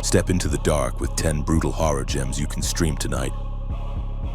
Step into the dark with 10 brutal horror gems you can stream tonight.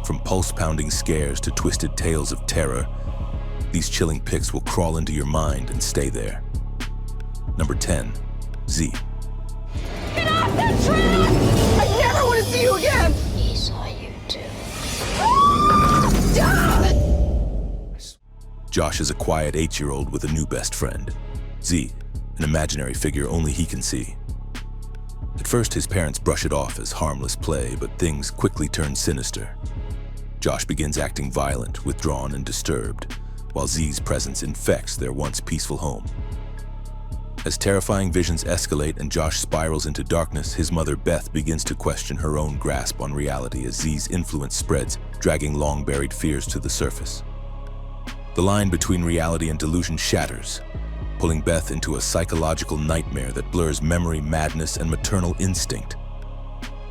From pulse-pounding scares to twisted tales of terror, these chilling pics will crawl into your mind and stay there. Number 10, Z. Get off the track! I never want to see you again! He saw you too. Josh is a quiet 8-year-old with a new best friend, Z, an imaginary figure only he can see. At first, his parents brush it off as harmless play, but things quickly turn sinister. Josh begins acting violent, withdrawn, and disturbed, while Z's presence infects their once peaceful home. As terrifying visions escalate and Josh spirals into darkness, his mother Beth begins to question her own grasp on reality as Z's influence spreads, dragging long-buried fears to the surface. The line between reality and delusion shatters, pulling Beth into a psychological nightmare that blurs memory, madness, and maternal instinct.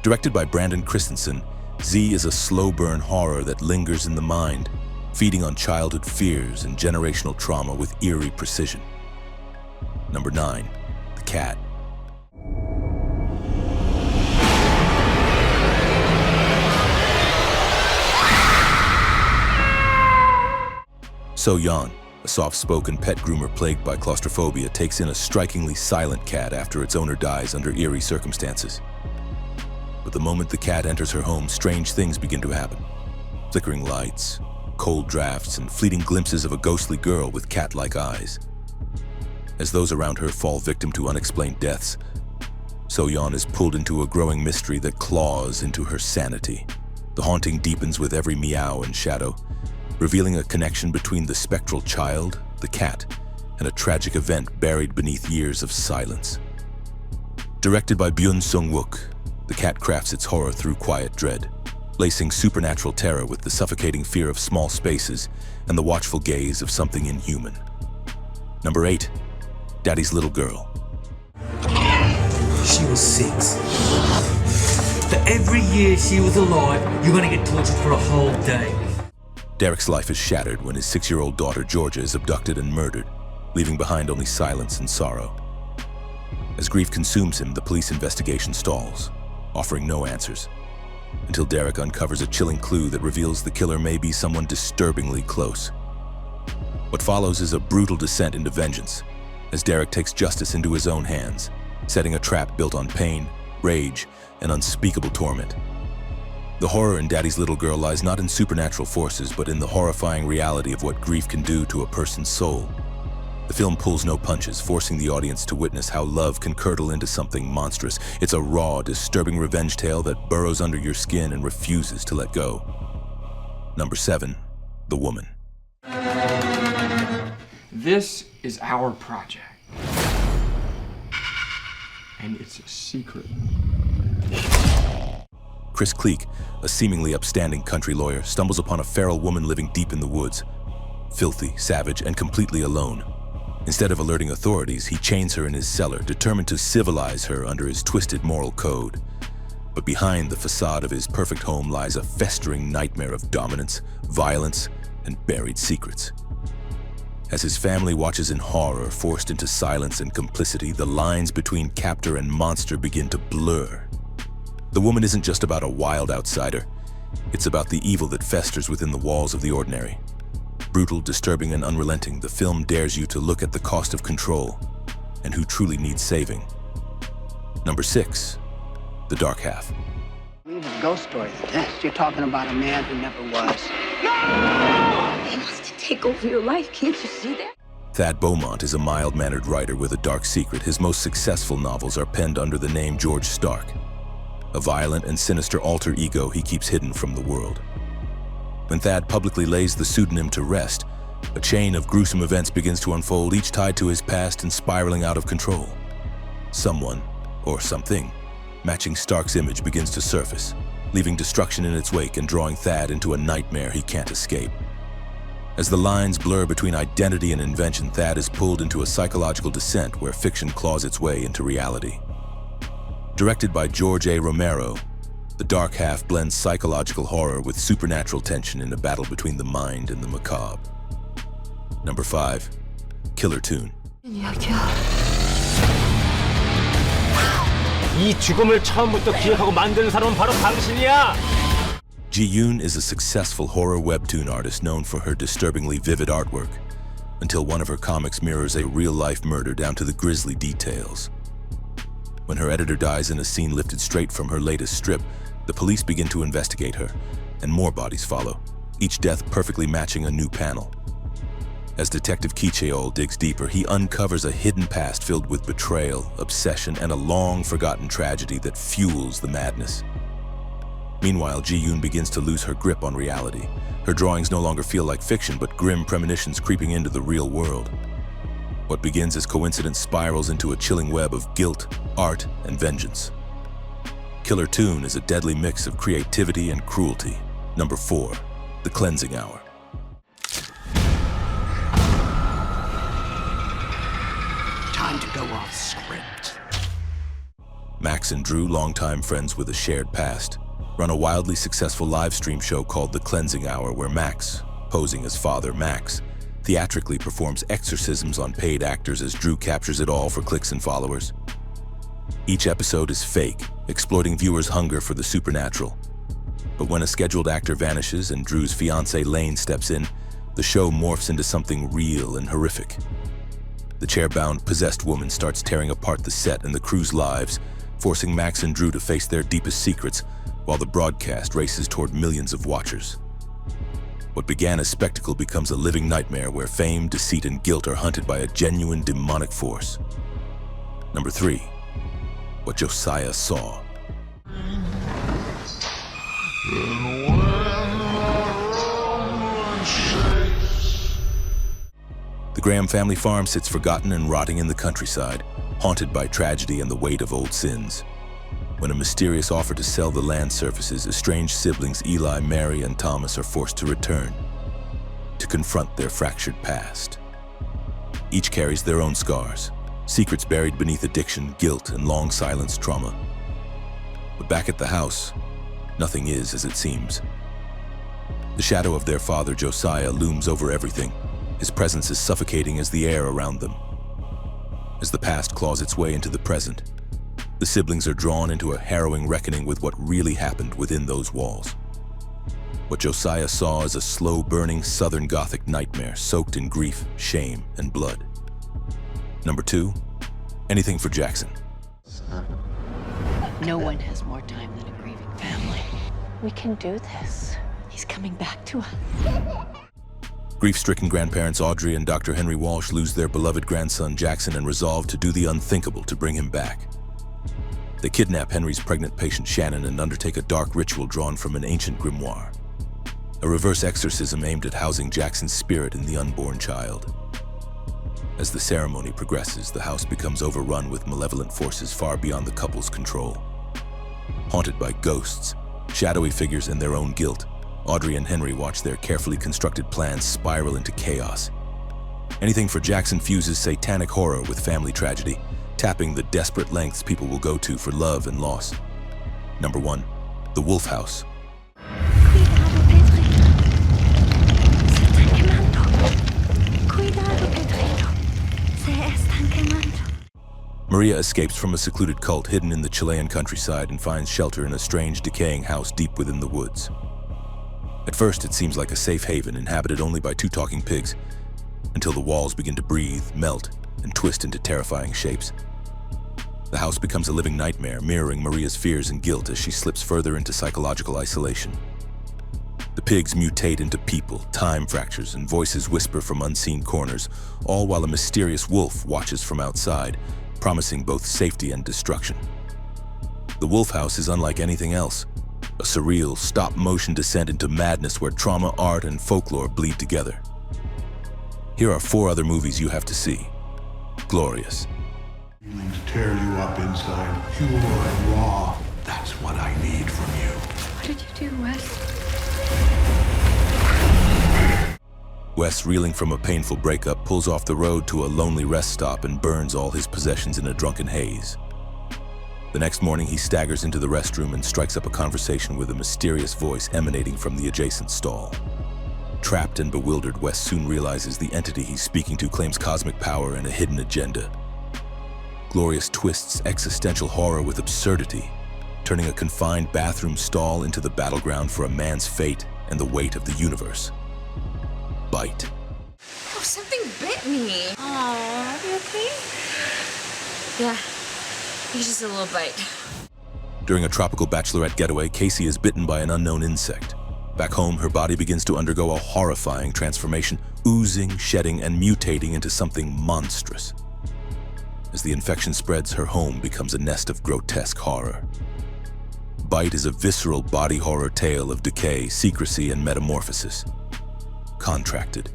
Directed by Brandon Christensen, Z is a slow-burn horror that lingers in the mind, feeding on childhood fears and generational trauma with eerie precision. Number 9, The Cat. So Yan, a soft-spoken pet groomer plagued by claustrophobia, takes in a strikingly silent cat after its owner dies under eerie circumstances. But the moment the cat enters her home, strange things begin to happen. Flickering lights, cold drafts, and fleeting glimpses of a ghostly girl with cat-like eyes. As those around her fall victim to unexplained deaths, So-Yeon is pulled into a growing mystery that claws into her sanity. The haunting deepens with every meow and shadow, revealing a connection between the spectral child, the cat, and a tragic event buried beneath years of silence. Directed by Byun Sung-wook, The Cat crafts its horror through quiet dread, lacing supernatural terror with the suffocating fear of small spaces and the watchful gaze of something inhuman. Number 8, Daddy's Little Girl. She was 6. For every year she was alive, you're gonna get tortured for a whole day. Derek's life is shattered when his 6-year-old daughter Georgia is abducted and murdered, leaving behind only silence and sorrow. As grief consumes him, the police investigation stalls, offering no answers, until Derek uncovers a chilling clue that reveals the killer may be someone disturbingly close. What follows is a brutal descent into vengeance, as Derek takes justice into his own hands, setting a trap built on pain, rage, and unspeakable torment. The horror in Daddy's Little Girl lies not in supernatural forces, but in the horrifying reality of what grief can do to a person's soul. The film pulls no punches, forcing the audience to witness how love can curdle into something monstrous. It's a raw, disturbing revenge tale that burrows under your skin and refuses to let go. Number 7, The Woman. This is our project. And it's a secret. Chris Cleek, a seemingly upstanding country lawyer, stumbles upon a feral woman living deep in the woods, filthy, savage, and completely alone. Instead of alerting authorities, he chains her in his cellar, determined to civilize her under his twisted moral code. But behind the facade of his perfect home lies a festering nightmare of dominance, violence, and buried secrets. As his family watches in horror, forced into silence and complicity, the lines between captor and monster begin to blur. The Woman isn't just about a wild outsider. It's about the evil that festers within the walls of the ordinary. Brutal, disturbing, and unrelenting, the film dares you to look at the cost of control and who truly needs saving. Number 6, The Dark Half. Leave a ghost story than this. You're talking about a man who never was. He wants to take over your life, can't you see that? Thad Beaumont is a mild-mannered writer with a dark secret. His most successful novels are penned under the name George Stark, a violent and sinister alter ego he keeps hidden from the world. When Thad publicly lays the pseudonym to rest, a chain of gruesome events begins to unfold, each tied to his past and spiraling out of control. Someone, or something, matching Stark's image begins to surface, leaving destruction in its wake and drawing Thad into a nightmare he can't escape. As the lines blur between identity and invention, Thad is pulled into a psychological descent where fiction claws its way into reality. Directed by George A. Romero, The Dark Half blends psychological horror with supernatural tension in a battle between the mind and the macabre. Number 5, Killer Toon. 이 죽음을 처음부터 기획하고 만드는 사람은 바로 당신이야. Ji-yoon is a successful horror webtoon artist known for her disturbingly vivid artwork, until one of her comics mirrors a real-life murder down to the grisly details. When her editor dies in a scene lifted straight from her latest strip, the police begin to investigate her, and more bodies follow, each death perfectly matching a new panel. As Detective Ki Cheol digs deeper, he uncovers a hidden past filled with betrayal, obsession, and a long-forgotten tragedy that fuels the madness. Meanwhile, Ji-yoon begins to lose her grip on reality. Her drawings no longer feel like fiction, but grim premonitions creeping into the real world. What begins as coincidence spirals into a chilling web of guilt, art, and vengeance. Killer Toon is a deadly mix of creativity and cruelty. Number 4, The Cleansing Hour. Time to go off script. Max and Drew, longtime friends with a shared past, run a wildly successful live stream show called The Cleansing Hour, where Max, posing as Father Max, theatrically performs exorcisms on paid actors as Drew captures it all for clicks and followers. Each episode is fake, exploiting viewers' hunger for the supernatural. But when a scheduled actor vanishes and Drew's fiancée Lane steps in, the show morphs into something real and horrific. The chair-bound, possessed woman starts tearing apart the set and the crew's lives, forcing Max and Drew to face their deepest secrets, while the broadcast races toward millions of watchers. What began as spectacle becomes a living nightmare where fame, deceit, and guilt are hunted by a genuine demonic force. Number 3, What Josiah Saw. The Graham family farm sits forgotten and rotting in the countryside, haunted by tragedy and the weight of old sins. When a mysterious offer to sell the land surfaces, estranged siblings Eli, Mary, and Thomas are forced to return, to confront their fractured past. Each carries their own scars, secrets buried beneath addiction, guilt, and long-silenced trauma. But back at the house, nothing is as it seems. The shadow of their father, Josiah, looms over everything. His presence is suffocating as the air around them. As the past claws its way into the present, the siblings are drawn into a harrowing reckoning with what really happened within those walls. What Josiah Saw is a slow-burning Southern Gothic nightmare soaked in grief, shame, and blood. Number 2, Anything for Jackson. No one has more time than a grieving family. We can do this. He's coming back to us. Grief-stricken grandparents Audrey and Dr. Henry Walsh lose their beloved grandson Jackson and resolve to do the unthinkable to bring him back. They kidnap Henry's pregnant patient Shannon and undertake a dark ritual drawn from an ancient grimoire. A reverse exorcism aimed at housing Jackson's spirit in the unborn child. As the ceremony progresses, the house becomes overrun with malevolent forces far beyond the couple's control. Haunted by ghosts, shadowy figures, and their own guilt, Audrey and Henry watch their carefully constructed plans spiral into chaos. Anything for Jackson fuses satanic horror with family tragedy, tapping the desperate lengths people will go to for love and loss. Number 1, The Wolf House. Cuidado, Pedrito. Se están quemando. Cuidado, Pedrito. Se están quemando. Maria escapes from a secluded cult hidden in the Chilean countryside and finds shelter in a strange, decaying house deep within the woods. At first, it seems like a safe haven inhabited only by 2 talking pigs, until the walls begin to breathe, melt, and twist into terrifying shapes. The house becomes a living nightmare, mirroring Maria's fears and guilt as she slips further into psychological isolation. The pigs mutate into people, time fractures, and voices whisper from unseen corners, all while a mysterious wolf watches from outside, promising both safety and destruction. The Wolf House is unlike anything else, a surreal, stop-motion descent into madness where trauma, art, and folklore bleed together. Here are 4 other movies you have to see. Glorious. Feelings tear you up inside, pure and raw. That's what I need from you. What did you do, Wes? Wes, reeling from a painful breakup, pulls off the road to a lonely rest stop and burns all his possessions in a drunken haze. The next morning, he staggers into the restroom and strikes up a conversation with a mysterious voice emanating from the adjacent stall. Trapped and bewildered, Wes soon realizes the entity he's speaking to claims cosmic power and a hidden agenda. glorious twists existential horror with absurdity, turning a confined bathroom stall into the battleground for a man's fate and the weight of the universe. Bite. Oh, something bit me. Aw, you okay? Yeah, it's just a little bite. During a tropical bachelorette getaway, Casey is bitten by an unknown insect. Back home, her body begins to undergo a horrifying transformation, oozing, shedding, and mutating into something monstrous. As the infection spreads, her home becomes a nest of grotesque horror. Bite is a visceral body horror tale of decay, secrecy, and metamorphosis. Contracted.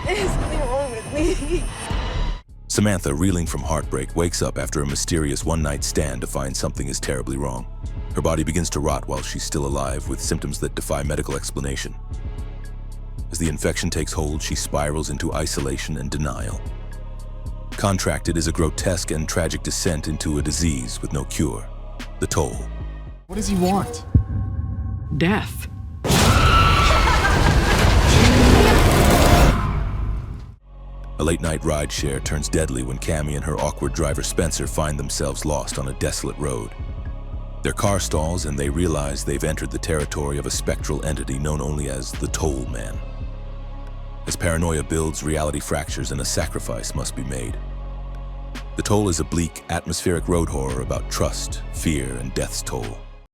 There's something wrong with me. Samantha, reeling from heartbreak, wakes up after a mysterious one-night stand to find something is terribly wrong. Her body begins to rot while she's still alive, with symptoms that defy medical explanation. As the infection takes hold, she spirals into isolation and denial. Contracted is a grotesque and tragic descent into a disease with no cure. The Toll. What does he want? Death. A late-night rideshare turns deadly when Cammie and her awkward driver Spencer find themselves lost on a desolate road. Their car stalls and they realize they've entered the territory of a spectral entity known only as the Toll Man. As paranoia builds, reality fractures and a sacrifice must be made. The Toll is a bleak, atmospheric road horror about trust, fear, and death's toll.